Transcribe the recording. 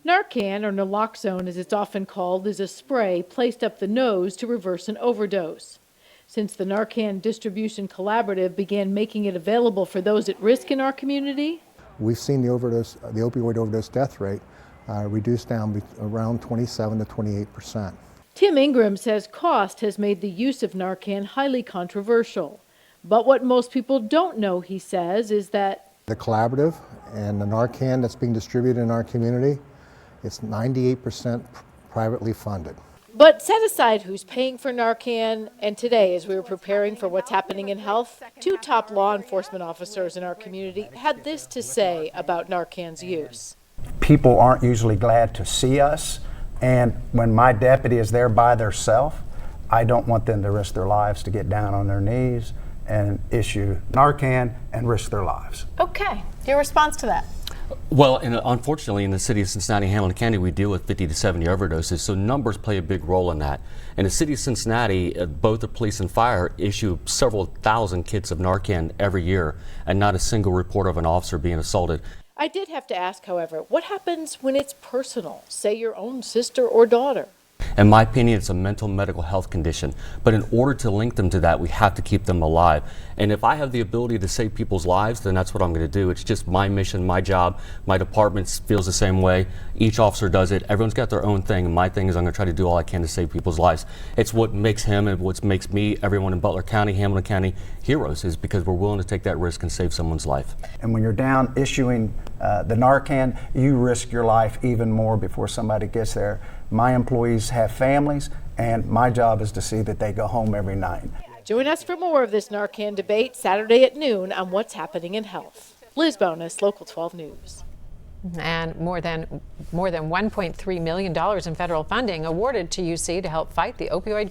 Narcan, or naloxone as it's often called, is a spray placed up the nose to reverse an overdose. Since the Narcan Distribution Collaborative began making it available for those at risk in our community, we've seen the opioid overdose death rate reduced down around 27 to 28%. Tim Ingram says cost has made the use of Narcan highly controversial. But what most people don't know, he says, is that the collaborative and the Narcan that's being distributed in our community, it's 98% privately funded. But set aside who's paying for Narcan, and today, as we were preparing for what's happening in health, two top law enforcement officers in our community had this to say about Narcan's use. People aren't usually glad to see us, and when my deputy is there by themselves, I don't want them to risk their lives to get down on their knees and issue Narcan and risk their lives. Okay, your response to that? Well, unfortunately, in the city of Cincinnati, Hamilton County, we deal with 50 to 70 overdoses, so numbers play a big role in that. In the city of Cincinnati, both the police and fire issue several thousand kits of Narcan every year, and not a single report of an officer being assaulted. I did have to ask, however, what happens when it's personal, say your own sister or daughter? In my opinion, it's a mental medical health condition, but in order to link them to that, we have to keep them alive. And if I have the ability to save people's lives, then that's what I'm going to do. It's just my mission, my job. My department feels the same way. Each officer does it. Everyone's got their own thing, and my thing is I'm going to try to do all I can to save people's lives. It's what makes him and what makes me, everyone in Butler County, Hamilton County, heroes, is because we're willing to take that risk and save someone's life. And when you're down issuing the Narcan, you risk your life even more before somebody gets there. My employees have families, and my job is to see that they go home every night. Join us for more of this Narcan debate Saturday at noon on What's Happening in Health. Liz Bonus, Local 12 News. And more than $1.3 million in federal funding awarded to UC to help fight the opioid